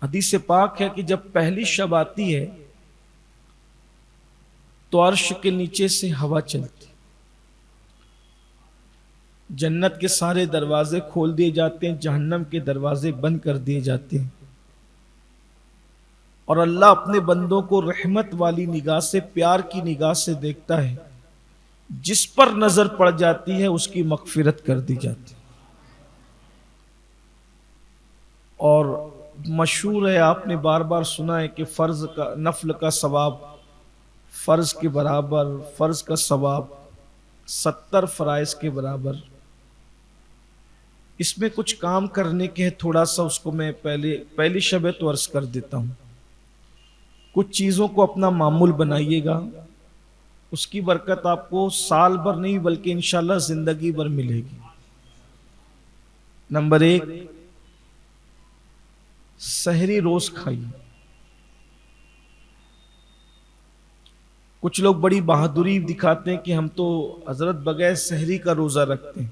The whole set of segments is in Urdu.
حدیث پاک ہے کہ جب پہلی شب آتی ہے تو عرش کے نیچے سے ہوا چلتی، جنت کے سارے دروازے کھول دیے جاتے ہیں، جہنم کے دروازے بند کر دیے جاتے ہیں، اور اللہ اپنے بندوں کو رحمت والی نگاہ سے، پیار کی نگاہ سے دیکھتا ہے، جس پر نظر پڑ جاتی ہے اس کی مغفرت کر دی جاتی ہے۔ اور مشہور ہے، آپ نے بار بار سنا ہے کہ فرض کا، نفل کا ثواب فرض کے برابر، فرض کا ثواب 70 فرائض کے برابر۔ اس میں کچھ کام کرنے کے ہیں، تھوڑا سا اس کو میں پہلی شب ہے تو عرض کر دیتا ہوں۔ کچھ چیزوں کو اپنا معمول بنائیے گا، اس کی برکت آپ کو سال بھر نہیں بلکہ انشاءاللہ زندگی بھر ملے گی۔ نمبر 1، سحری روز کھائیے۔ کچھ لوگ بڑی بہادری دکھاتے ہیں کہ ہم تو حضرت بغیر سحری کا روزہ رکھتے ہیں۔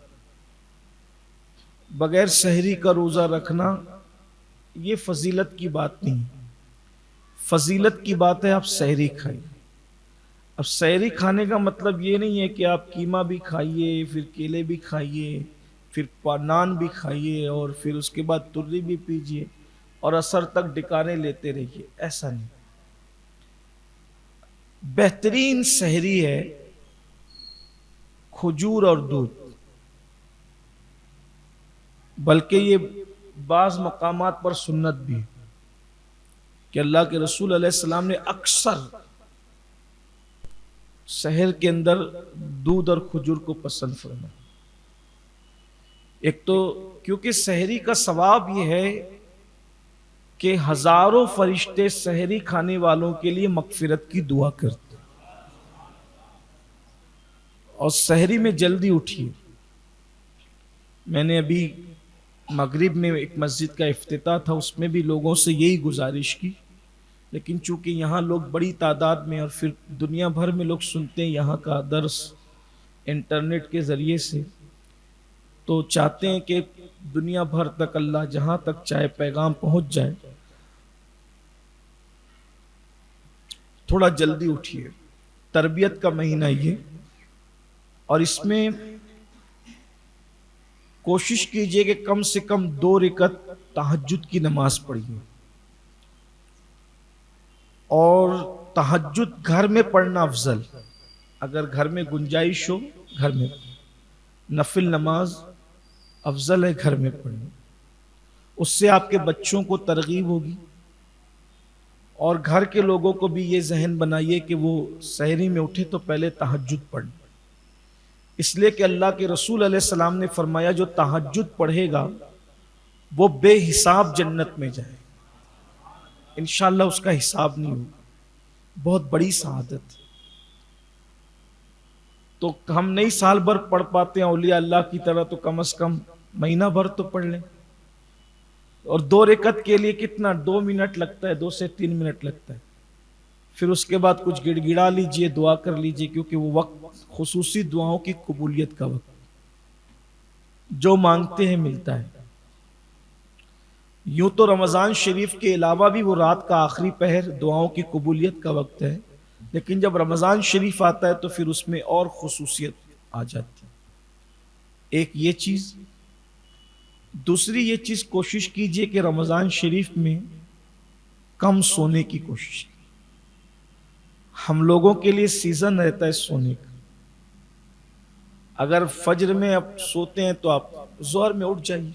بغیر سحری کا روزہ رکھنا یہ فضیلت کی بات نہیں، فضیلت کی بات ہے آپ سحری کھائیے۔ اب سحری کھانے کا مطلب یہ نہیں ہے کہ آپ قیمہ بھی کھائیے، پھر کیلے بھی کھائیے، پھر نان بھی کھائیے، اور پھر اس کے بعد تری بھی پیجیے اور عصر تک ڈکارے لیتے رہیے، ایسا نہیں۔ بہترین سحری ہے کھجور اور دودھ، بلکہ یہ بعض مقامات پر سنت بھی ہے کہ اللہ کے رسول علیہ السلام نے اکثر سحر کے اندر دودھ اور کھجور کو پسند فرمایا۔ ایک تو کیونکہ سحری کا ثواب یہ ہے کہ ہزاروں فرشتے سحری کھانے والوں کے لیے مغفرت کی دعا کرتے، اور سحری میں جلدی اٹھیے۔ میں نے ابھی مغرب میں ایک مسجد کا افتتاح تھا، اس میں بھی لوگوں سے یہی گزارش کی، لیکن چونکہ یہاں لوگ بڑی تعداد میں اور پھر دنیا بھر میں لوگ سنتے ہیں یہاں کا درس انٹرنیٹ کے ذریعے سے، تو چاہتے ہیں کہ دنیا بھر تک اللہ جہاں تک چاہے پیغام پہنچ جائے۔ تھوڑا جلدی اٹھیے، تربیت کا مہینہ یہ، اور اس میں کوشش کیجئے کہ کم سے کم 2 رکعت تہجد کی نماز پڑھیے، اور تہجد گھر میں پڑھنا افضل، اگر گھر میں گنجائش ہو گھر میں، نفل نماز افضل ہے گھر میں پڑھنا، اس سے آپ کے بچوں کو ترغیب ہوگی، اور گھر کے لوگوں کو بھی یہ ذہن بنائیے کہ وہ سحری میں اٹھے تو پہلے تہجد پڑھیں، اس لیے کہ اللہ کے رسول علیہ السلام نے فرمایا جو تہجد پڑھے گا وہ بے حساب جنت میں جائے، انشاءاللہ اس کا حساب نہیں ہوگا، بہت بڑی سعادت۔ تو ہم نہیں سال بھر پڑھ پاتے ہیں اولیاء اللہ کی طرح، تو کم از کم مہینہ بھر تو پڑھ لیں، اور 2 رکعت کے لیے کتنا 2 منٹ لگتا ہے، 2 سے 3 منٹ لگتا ہے، پھر اس کے بعد کچھ گڑ گڑا لیجئے، دعا کر لیجئے، کیونکہ وہ وقت خصوصی دعاؤں کی قبولیت کا وقت، جو مانگتے ہیں ملتا ہے۔ یوں تو رمضان شریف کے علاوہ بھی وہ رات کا آخری پہر دعاؤں کی قبولیت کا وقت ہے، لیکن جب رمضان شریف آتا ہے تو پھر اس میں اور خصوصیت آ جاتی ہے۔ ایک یہ چیز، دوسری یہ چیز کوشش کیجئے کہ رمضان شریف میں کم سونے کی کوشش کی۔ ہم لوگوں کے لیے سیزن رہتا ہے سونے کا، اگر فجر میں اب سوتے ہیں تو آپ ظہر میں اٹھ جائیے،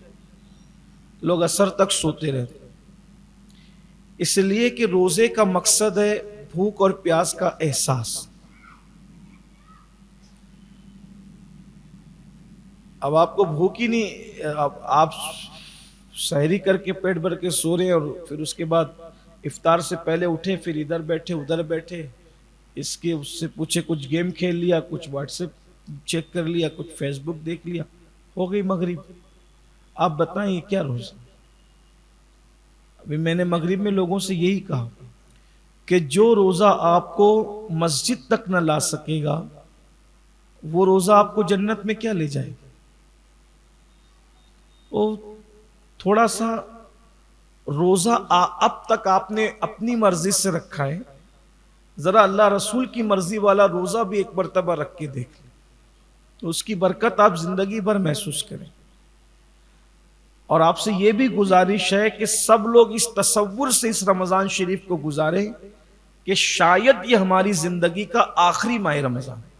لوگ عصر تک سوتے رہتے، اس لیے کہ روزے کا مقصد ہے بھوک اور پیاس کا احساس۔ اب آپ کو بھوک ہی نہیں، اب آپ سحری کر کے پیٹ بھر کے سو رہے ہیں، اور پھر اس کے بعد افطار سے پہلے اٹھے، پھر ادھر بیٹھے ادھر بیٹھے، اس سے پوچھے کچھ گیم کھیل لیا، کچھ واٹس ایپ چیک کر لیا، کچھ فیس بک دیکھ لیا، ہو گئی مغرب۔ آپ بتائیں یہ کیا روزہ؟ ابھی میں نے مغرب میں لوگوں سے یہی کہا کہ جو روزہ آپ کو مسجد تک نہ لا سکے گا وہ روزہ آپ کو جنت میں کیا لے جائے گا؟ وہ تھوڑا سا روزہ اب تک آپ نے اپنی مرضی سے رکھا ہے، ذرا اللہ رسول کی مرضی والا روزہ بھی ایک مرتبہ رکھ کے دیکھ لیں، تو اس کی برکت آپ زندگی بھر محسوس کریں۔ اور آپ سے یہ بھی گزارش ہے کہ سب لوگ اس تصور سے اس رمضان شریف کو گزاریں کہ شاید یہ ہماری زندگی کا آخری ماہ رمضان ہے۔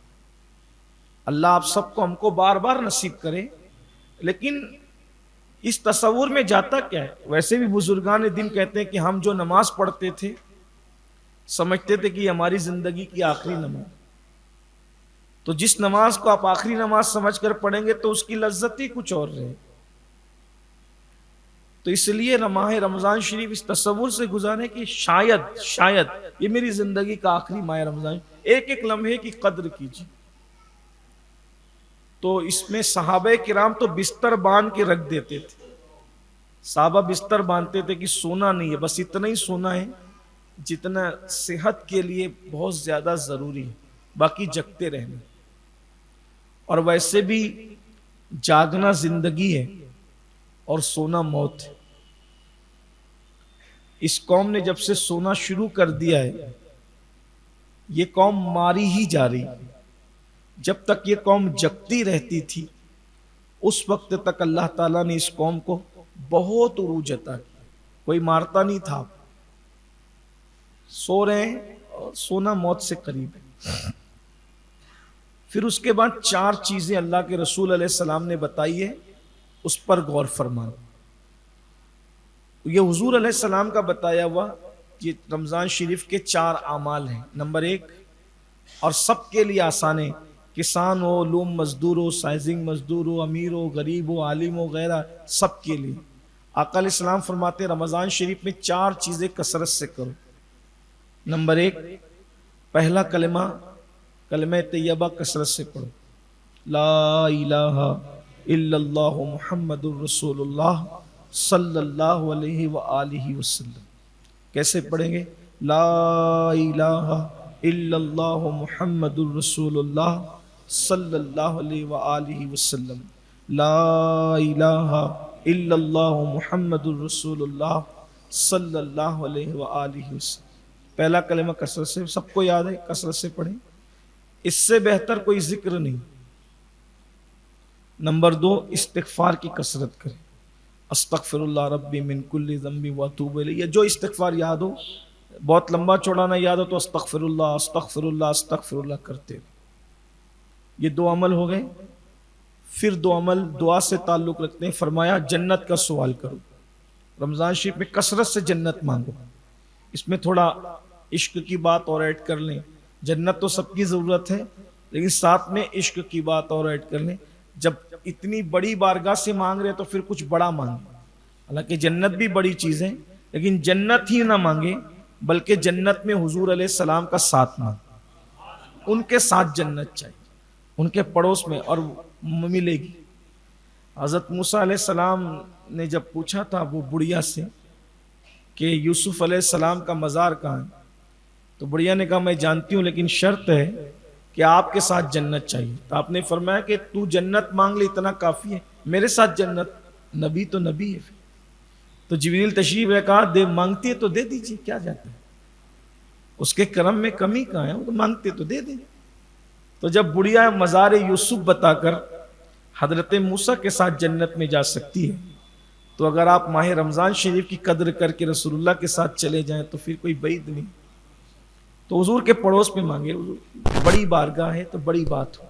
اللہ آپ سب کو ہم کو بار بار نصیب کرے، لیکن اس تصور میں جاتا کیا ہے؟ ویسے بھی بزرگان دین کہتے ہیں کہ ہم جو نماز پڑھتے تھے سمجھتے تھے کہ یہ ہماری زندگی کی آخری نماز، تو جس نماز کو آپ آخری نماز سمجھ کر پڑھیں گے تو اس کی لذت ہی کچھ اور رہے۔ تو اس لیے ماہ رمضان شریف اس تصور سے گزارے کہ شاید یہ میری زندگی کا آخری ماہ رمضان، ایک ایک لمحے کی قدر کیجیے۔ تو اس میں صحابہ کرام تو بستر باندھ کے رکھ دیتے تھے، صحابہ بستر باندھتے تھے کہ سونا نہیں ہے، بس اتنا ہی سونا ہے جتنا صحت کے لیے بہت زیادہ ضروری ہے، باقی جگتے رہنا۔ اور ویسے بھی جاگنا زندگی ہے اور سونا موت ہے۔ اس قوم نے جب سے سونا شروع کر دیا ہے، یہ قوم ماری ہی جا رہی۔ جب تک یہ قوم جگتی رہتی تھی اس وقت تک اللہ تعالیٰ نے اس قوم کو بہت عروج عطا کیا، کوئی مارتا نہیں تھا۔ سو رہے ہیں اور سونا موت سے قریب ہے۔ پھر اس کے بعد 4 چیزیں اللہ کے رسول علیہ السلام نے بتائی ہے، اس پر غور فرمانا۔ یہ حضور علیہ السلام کا بتایا ہوا یہ رمضان شریف کے 4 اعمال ہیں۔ نمبر 1، اور سب کے لیے آسان ہے، کسان ہو، لوم مزدور ہو، سائزنگ مزدور ہو، امیر ہو، غریب ہو، عالم ہو، غیرہ، سب کے لیے۔ آقا علیہ السلام فرماتے ہیں رمضان شریف میں 4 چیزیں کثرت سے کرو۔ نمبر 1، پہلا کلمہ طیبہ کثرت سے پڑھو، لا الہ الا اللہ محمد الرسول اللہ صلی اللہ علیہ وآلہ وسلم۔ کیسے پڑھیں گے؟ لا الہ الا اللہ محمد الرسول اللہ صلی اللہ علیہ وآلہ وسلم، لا الہ الا اللہ محمد الرسول اللہ صلی اللہ علیہ وآلہ وسلم۔ پہلا کلمہ کثرت سے، سب کو یاد ہے، کثرت سے پڑھیں، اس سے بہتر کوئی ذکر نہیں۔ نمبر 2، استغفار کی کثرت کریں، استغفر اللہ ربی من کل ذنب واتوب الیہ۔ جو استغفار یاد ہو، بہت لمبا چوڑا نہ یاد ہو تو استغفر اللہ استغفر اللہ استغفر اللہ کرتے رہو۔ یہ 2 عمل ہو گئے۔ پھر 2 عمل دعا سے تعلق رکھتے ہیں۔ فرمایا جنت کا سوال کرو، رمضان شریف میں کثرت سے جنت مانگو۔ اس میں تھوڑا عشق کی بات اور ایڈ کر لیں، جنت تو سب کی ضرورت ہے لیکن ساتھ میں عشق کی بات اور ایڈ کر لیں۔ جب اتنی بڑی بارگاہ سے مانگ رہے تو پھر کچھ بڑا مانگیں، حالانکہ جنت بھی بڑی چیز ہے، لیکن جنت ہی نہ مانگے بلکہ جنت میں حضور علیہ السلام کا ساتھ مانگے، ان کے ساتھ جنت چاہیے، ان کے پڑوس میں، اور ملے گی۔ حضرت موسیٰ علیہ السلام نے جب پوچھا تھا وہ بڑھیا سے کہ یوسف علیہ السلام کا مزار کہاں ہے، تو بڑھیا نے کہا میں جانتی ہوں لیکن شرط ہے کہ آپ کے ساتھ جنت چاہیے۔ تو آپ نے فرمایا کہ تو جنت مانگ لے اتنا کافی ہے، میرے ساتھ جنت، نبی تو نبی ہے۔ تو جبریل تشریف ہے، کہا دے مانگتی ہے تو دے دیجیے، کیا جاتا ہے، اس کے کرم میں کمی کہاں ہے، وہ تو مانگتے تو دے دیں۔ تو جب بڑھیا مزار یوسف بتا کر حضرت موسیٰ کے ساتھ جنت میں جا سکتی ہے، تو اگر آپ ماہ رمضان شریف کی قدر کر کے رسول اللہ کے ساتھ چلے جائیں تو پھر کوئی بعید نہیں۔ تو حضور کے پڑوس میں مانگے، بڑی بارگاہ ہے تو بڑی بات ہو۔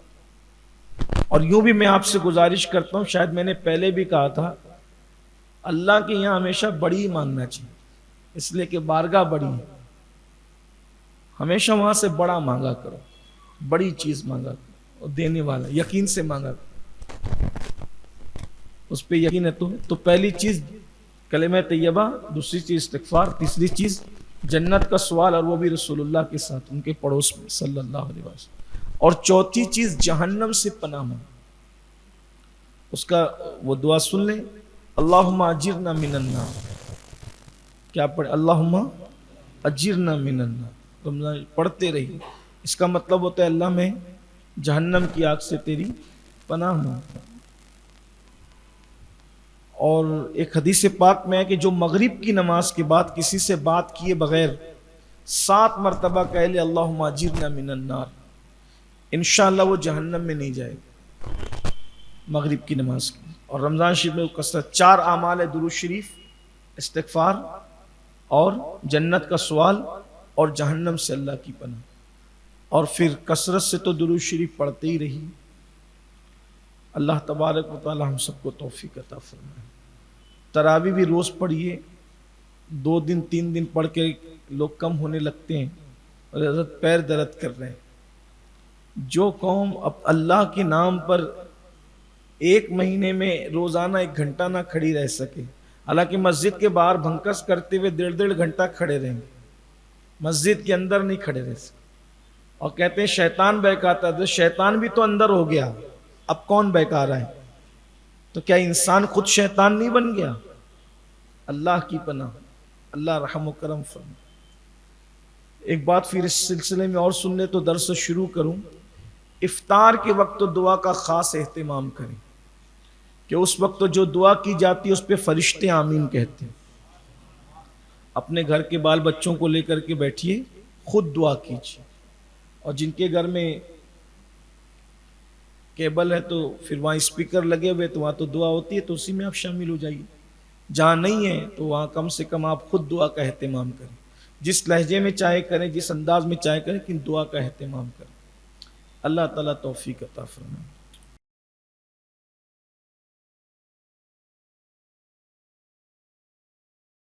اور یوں بھی میں آپ سے گزارش کرتا ہوں، شاید میں نے پہلے بھی کہا تھا، اللہ کے یہاں ہمیشہ بڑی مانگنا چاہیے، اس لیے کہ بارگاہ بڑی ہے، ہمیشہ وہاں سے بڑا مانگا کرو، بڑی چیز مانگا کرو، اور دینے والا یقین سے مانگا کرو، اس پہ یقین ہے تو پہلی چیز کلمہ طیبہ، دوسری چیز استغفار، تیسری چیز جنت کا سوال، اور وہ بھی رسول اللہ کے ساتھ ان کے پڑوس میں صلی اللہ علیہ وسلم، اور چوتھی چیز جہنم سے پناہ مانگ۔ اس کا وہ دعا سن لیں، اللہم اجرنا من النار۔ کیا پڑھے؟ اللہم اجرنا من النار، رمضان پڑھتے رہیے۔ اس کا مطلب ہوتا ہے اللہ میں جہنم کی آگ سے تیری پناہ مانگتا ہوں۔ اور ایک حدیث پاک میں ہے کہ جو مغرب کی نماز کے بعد کسی سے بات کیے بغیر 7 مرتبہ کہہ لے اللہم اجرنا من النار، انشاءاللہ وہ جہنم میں نہیں جائے گا مغرب کی نماز کی۔ اور رمضان شریف میں کثرت 4 اعمال ہے: درود شریف، استغفار، اور جنت کا سوال، اور جہنم سے اللہ کی پناہ، اور پھر کثرت سے تو درود شریف پڑھتے ہی رہی۔ اللہ تبارک و تعالی ہم سب کو توفیق عطا فرمائے۔ تراویح بھی روز پڑھیے، 2 دن 3 دن پڑھ کے لوگ کم ہونے لگتے ہیں اور حضرت پیر درد کر رہے ہیں۔ جو قوم اب اللہ کے نام پر 1 مہینے میں روزانہ 1 گھنٹہ نہ کھڑی رہ سکے، حالانکہ مسجد کے باہر بھنکس کرتے ہوئے 1.5 گھنٹہ کھڑے رہیں گے، مسجد کے اندر نہیں کھڑے رہ سکتے، اور کہتے ہیں شیطان بہکاتا ہے، تو شیطان بھی تو اندر ہو گیا، اب کون بہکا رہا ہے؟ تو کیا انسان خود شیطان نہیں بن گیا؟ اللہ کی پناہ، اللہ رحم و کرم فرمائے۔ ایک بات پھر اس سلسلے میں اور سن لے تو درس شروع کروں۔ افطار کے وقت تو دعا کا خاص اہتمام کریں کہ اس وقت تو جو دعا کی جاتی ہے اس پہ فرشتے آمین کہتے ہیں۔ اپنے گھر کے بال بچوں کو لے کر کے بیٹھیے، خود دعا کیجیے، اور جن کے گھر میں کیبل ہے تو پھر وہاں اسپیکر لگے ہوئے تو وہاں تو دعا ہوتی ہے، تو اسی میں آپ شامل ہو جائیے۔ جہاں نہیں ہے تو وہاں کم سے کم آپ خود دعا کا اہتمام کریں، جس لہجے میں چاہے کریں، جس انداز میں چاہے کریں، لیکن دعا کا اہتمام کریں۔ اللہ تعالیٰ توفیق عطا فرمائے۔